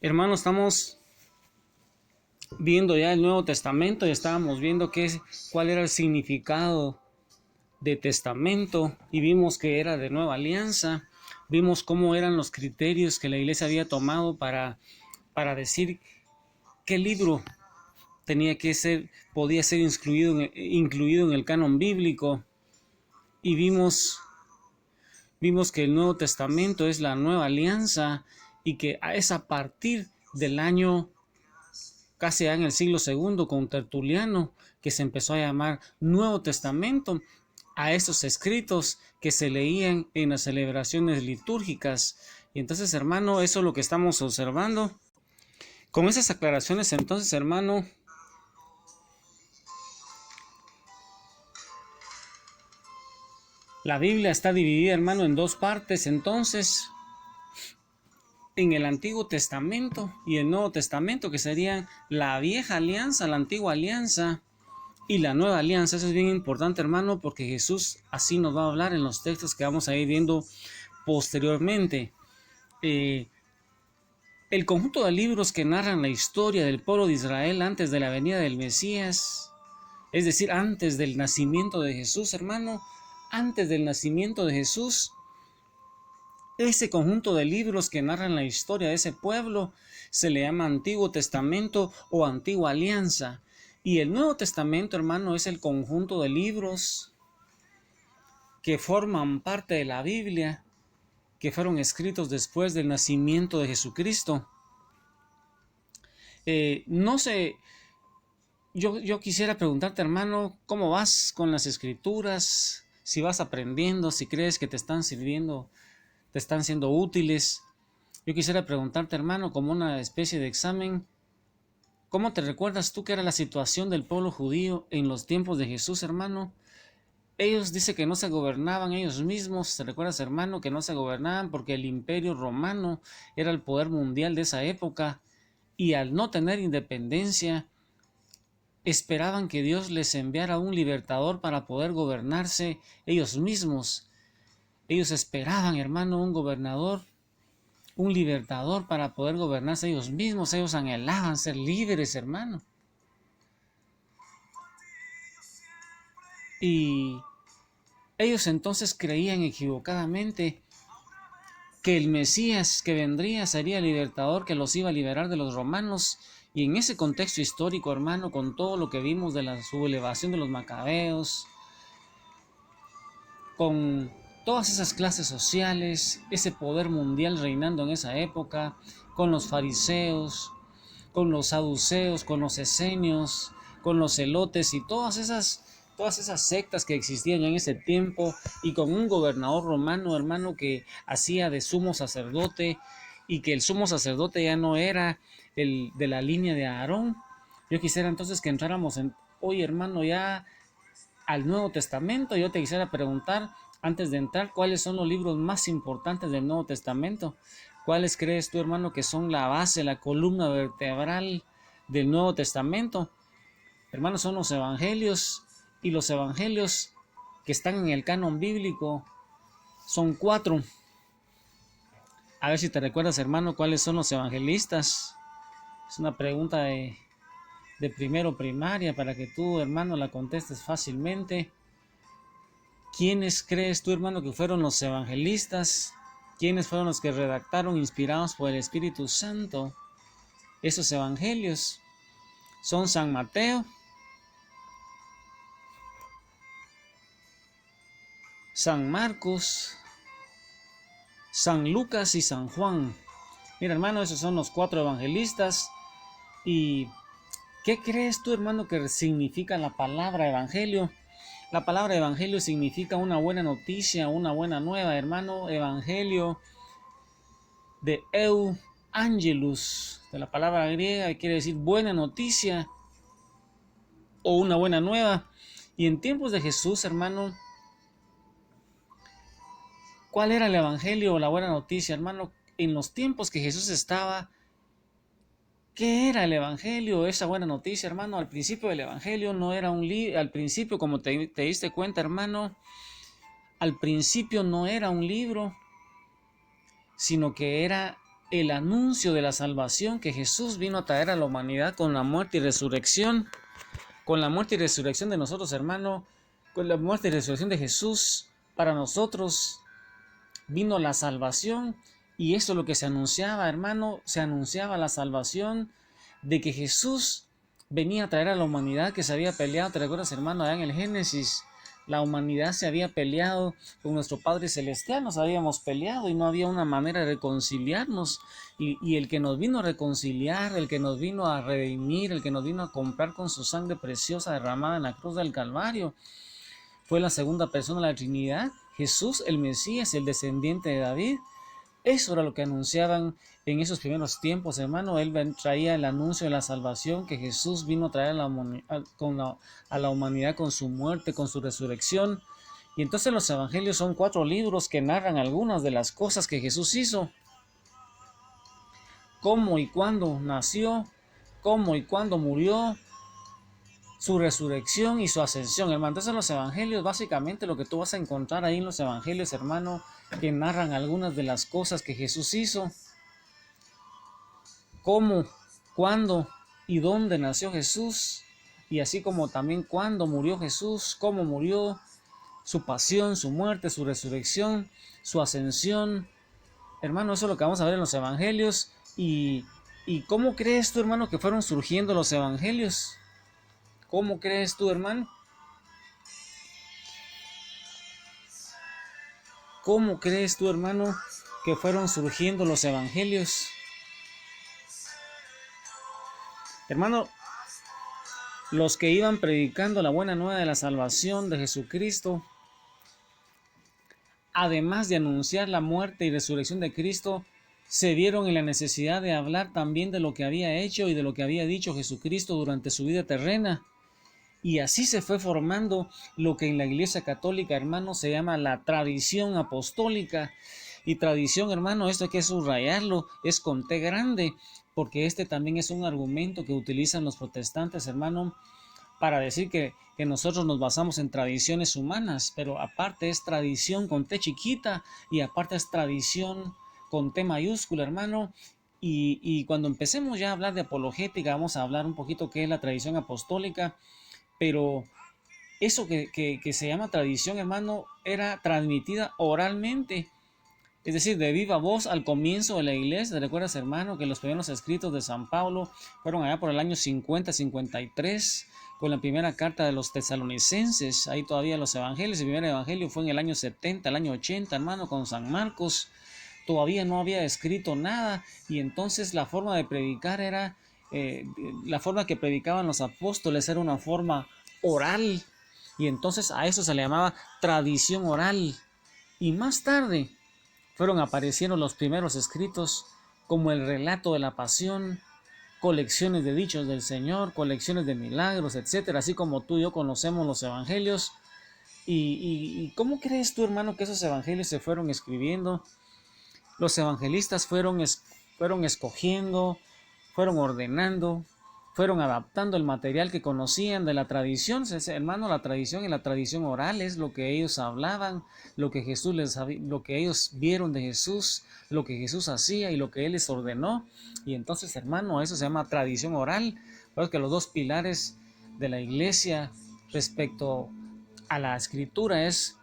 Hermanos, estamos viendo ya el Nuevo Testamento y estábamos viendo cuál era el significado de testamento y vimos que era de nueva alianza. Vimos cómo eran los criterios que la iglesia había tomado para decir qué libro podía ser incluido en el canon bíblico. Y vimos que el Nuevo Testamento es la nueva alianza y que es a partir del año casi en el siglo II con Tertuliano que se empezó a llamar Nuevo Testamento a estos escritos que se leían en las celebraciones litúrgicas. Y entonces, hermano, eso es lo que estamos observando. Con esas aclaraciones, entonces, hermano, la Biblia está dividida, hermano, en dos partes. Entonces, en el Antiguo Testamento y el Nuevo Testamento, que serían la vieja alianza, la antigua alianza y la nueva alianza. Eso es bien importante, hermano, porque Jesús así nos va a hablar en los textos que vamos a ir viendo posteriormente. El conjunto de libros que narran la historia del pueblo de Israel antes de la venida del Mesías, es decir, antes del nacimiento de Jesús, hermano, antes del nacimiento de Jesús, ese conjunto de libros que narran la historia de ese pueblo se le llama Antiguo Testamento o Antigua Alianza. Y el Nuevo Testamento, hermano, es el conjunto de libros que forman parte de la Biblia, que fueron escritos después del nacimiento de Jesucristo. No sé, yo quisiera preguntarte, hermano, ¿cómo vas con las escrituras? Si vas aprendiendo, si crees que te están sirviendo, te están siendo útiles. Yo quisiera preguntarte, hermano, como una especie de examen, ¿cómo te recuerdas tú que era la situación del pueblo judío en los tiempos de Jesús, hermano? Ellos dicen que no se gobernaban ellos mismos. ¿Te recuerdas, hermano, que no se gobernaban porque el imperio romano era el poder mundial de esa época? Y al no tener independencia, esperaban que Dios les enviara un libertador para poder gobernarse ellos mismos. Ellos esperaban, hermano, un gobernador, un libertador para poder gobernarse ellos mismos. Ellos anhelaban ser libres, hermano. Y ellos entonces creían equivocadamente que el Mesías que vendría sería el libertador que los iba a liberar de los romanos. Y en ese contexto histórico, hermano, con todo lo que vimos de la sublevación de los macabeos, con todas esas clases sociales, ese poder mundial reinando en esa época, con los fariseos, con los saduceos, con los esenios, con los celotes y todas esas sectas que existían en ese tiempo, y con un gobernador romano, hermano, que hacía de sumo sacerdote, y que el sumo sacerdote ya no era el de la línea de Aarón. Yo quisiera entonces que entráramos hoy, hermano, ya al Nuevo Testamento. Yo te quisiera preguntar, antes de entrar, ¿cuáles son los libros más importantes del Nuevo Testamento? ¿Cuáles crees tú, hermano, que son la base, la columna vertebral del Nuevo Testamento? Hermano, son los evangelios, y los evangelios que están en el canon bíblico son 4. A ver si te recuerdas, hermano, cuáles son los evangelistas. Es una pregunta de primero primaria para que tú, hermano, la contestes fácilmente. ¿Quiénes crees tú, hermano, que fueron los evangelistas? ¿Quiénes fueron los que redactaron, inspirados por el Espíritu Santo, esos evangelios? Son San Mateo, San Marcos, San Lucas y San Juan. Mira, hermano, esos son los 4 evangelistas. ¿Y qué crees tú, hermano, que significa la palabra evangelio? La palabra evangelio significa una buena noticia, una buena nueva, hermano. Evangelio de eu angelus, de la palabra griega, quiere decir buena noticia o una buena nueva. Y en tiempos de Jesús, hermano, ¿cuál era el evangelio o la buena noticia, hermano? En los tiempos que Jesús estaba, ¿qué era el evangelio? Esa buena noticia, hermano. Al principio del evangelio no era un libro. Al principio, como te diste cuenta, hermano, al principio no era un libro, sino que era el anuncio de la salvación que Jesús vino a traer a la humanidad con la muerte y resurrección. Con la muerte y resurrección de nosotros, hermano, con la muerte y resurrección de Jesús, para nosotros vino la salvación. Y eso es lo que se anunciaba, hermano, se anunciaba la salvación de que Jesús venía a traer a la humanidad que se había peleado. ¿Te recuerdas, hermano, allá en el Génesis? La humanidad se había peleado con nuestro Padre Celestial, nos habíamos peleado y no había una manera de reconciliarnos. Y el que nos vino a reconciliar, el que nos vino a redimir, el que nos vino a comprar con su sangre preciosa derramada en la cruz del Calvario, fue la segunda persona de la Trinidad, Jesús, el Mesías, el descendiente de David. Eso era lo que anunciaban en esos primeros tiempos, hermano. Él traía el anuncio de la salvación que Jesús vino a traer a la humanidad con su muerte, con su resurrección. Y entonces los evangelios son 4 libros que narran algunas de las cosas que Jesús hizo. Cómo y cuándo nació, cómo y cuándo murió, su resurrección y su ascensión, hermano. Entonces los evangelios, básicamente lo que tú vas a encontrar ahí en los evangelios, hermano, que narran algunas de las cosas que Jesús hizo. Cómo, cuándo y dónde nació Jesús, y así como también cuándo murió Jesús, cómo murió, su pasión, su muerte, su resurrección, su ascensión. Hermano, eso es lo que vamos a ver en los evangelios. ¿Y cómo crees tú, hermano, que fueron surgiendo los evangelios? ¿Cómo crees tú, hermano? ¿Cómo crees tú, hermano, que fueron surgiendo los evangelios? Hermano, los que iban predicando la buena nueva de la salvación de Jesucristo, además de anunciar la muerte y resurrección de Cristo, se vieron en la necesidad de hablar también de lo que había hecho y de lo que había dicho Jesucristo durante su vida terrena. Y así se fue formando lo que en la Iglesia Católica, hermano, se llama la tradición apostólica. Y tradición, hermano, esto hay que subrayarlo, es con T grande, porque este también es un argumento que utilizan los protestantes, hermano, para decir que nosotros nos basamos en tradiciones humanas, pero aparte es tradición con T chiquita y aparte es tradición con T mayúscula, hermano. Y cuando empecemos ya a hablar de apologética, vamos a hablar un poquito qué es la tradición apostólica. Pero eso que se llama tradición, hermano, era transmitida oralmente, es decir, de viva voz al comienzo de la iglesia. ¿Te recuerdas, hermano, que los primeros escritos de San Pablo fueron allá por el año 50-53, con la primera carta de los tesalonicenses? Ahí todavía los evangelios, el primer evangelio fue en el año 70, el año 80, hermano, con San Marcos. Todavía no había escrito nada, y entonces la forma de predicar era... la forma que predicaban los apóstoles era una forma oral, y entonces a eso se le llamaba tradición oral. Y más tarde fueron apareciendo los primeros escritos como el relato de la pasión, colecciones de dichos del Señor, colecciones de milagros, etcétera, así como tú y yo conocemos los evangelios. ¿Y cómo crees tú, hermano, que esos evangelios se fueron escribiendo? Los evangelistas fueron escogiendo, fueron ordenando, fueron adaptando el material que conocían de la tradición. Hermano, la tradición y la tradición oral es lo que ellos hablaban, lo que ellos vieron de Jesús, lo que Jesús hacía y lo que Él les ordenó. Y entonces, hermano, eso se llama tradición oral. Porque los dos pilares de la iglesia respecto a la escritura es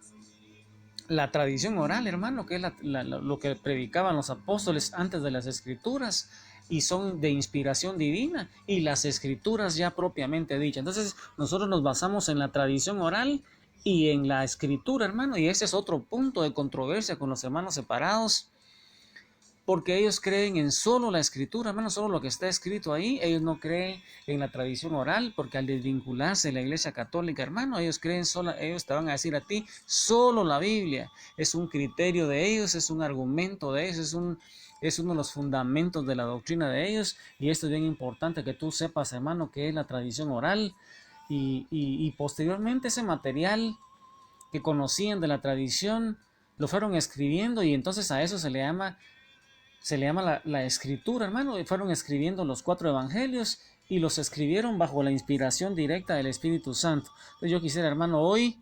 la tradición oral, hermano, que es lo que predicaban los apóstoles antes de las escrituras, y son de inspiración divina, y las escrituras ya propiamente dichas. Entonces nosotros nos basamos en la tradición oral y en la escritura, hermano, y ese es otro punto de controversia con los hermanos separados, porque ellos creen en solo la escritura, hermano, solo lo que está escrito ahí. Ellos no creen en la tradición oral, porque al desvincularse de la iglesia católica, hermano, ellos te van a decir a ti, solo la Biblia es un criterio de ellos, es un argumento de ellos, es uno de los fundamentos de la doctrina de ellos. Y esto es bien importante que tú sepas, hermano, que es la tradición oral. Y posteriormente ese material que conocían de la tradición lo fueron escribiendo, y entonces a eso se le llama la escritura, hermano. Y fueron escribiendo los 4 evangelios, y los escribieron bajo la inspiración directa del Espíritu Santo. Entonces yo quisiera, hermano, hoy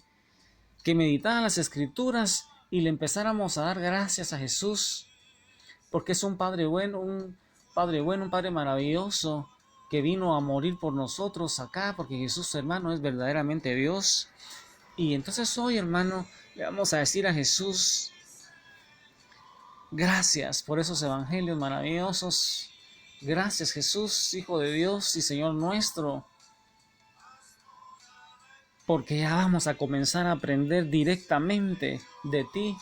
que meditaran las escrituras y le empezáramos a dar gracias a Jesús porque es un Padre bueno, un Padre maravilloso, que vino a morir por nosotros acá, porque Jesús, hermano, es verdaderamente Dios. Y entonces hoy, hermano, le vamos a decir a Jesús, gracias por esos evangelios maravillosos. Gracias, Jesús, Hijo de Dios y Señor nuestro, porque ya vamos a comenzar a aprender directamente de ti,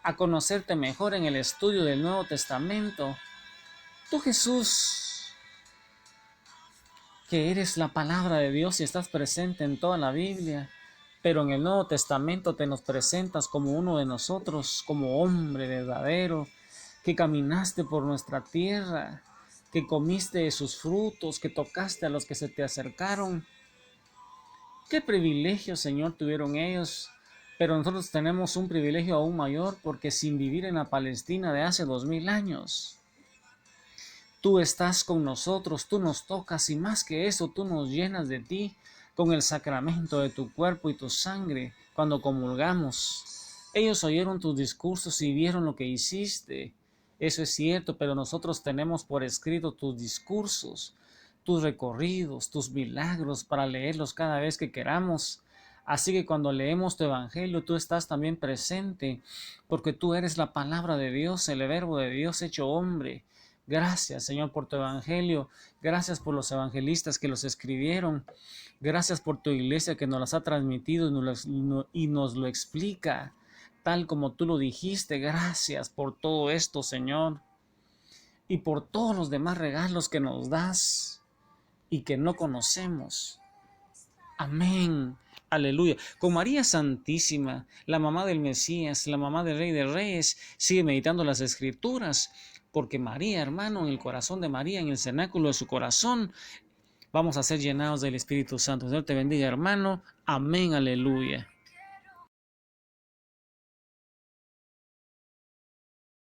a conocerte mejor en el estudio del Nuevo Testamento. Tú, Jesús, que eres la palabra de Dios y estás presente en toda la Biblia, pero en el Nuevo Testamento te nos presentas como uno de nosotros, como hombre verdadero, que caminaste por nuestra tierra, que comiste de sus frutos, que tocaste a los que se te acercaron. Qué privilegio, Señor, tuvieron ellos, pero nosotros tenemos un privilegio aún mayor, porque sin vivir en la Palestina de hace 2000 años, tú estás con nosotros, tú nos tocas y más que eso, tú nos llenas de ti con el sacramento de tu cuerpo y tu sangre cuando comulgamos. Ellos oyeron tus discursos y vieron lo que hiciste. Eso es cierto, pero nosotros tenemos por escrito tus discursos, tus recorridos, tus milagros para leerlos cada vez que queramos. Así que cuando leemos tu evangelio, tú estás también presente, porque tú eres la palabra de Dios, el verbo de Dios hecho hombre. Gracias, Señor, por tu evangelio. Gracias por los evangelistas que los escribieron. Gracias por tu iglesia que nos las ha transmitido y nos lo explica, tal como tú lo dijiste. Gracias por todo esto, Señor, y por todos los demás regalos que nos das y que no conocemos. Amén. Aleluya. Con María Santísima, la mamá del Mesías, la mamá del Rey de Reyes, sigue meditando las Escrituras, porque María, hermano, en el corazón de María, en el cenáculo de su corazón, vamos a ser llenados del Espíritu Santo. Señor te bendiga, hermano. Amén. Aleluya.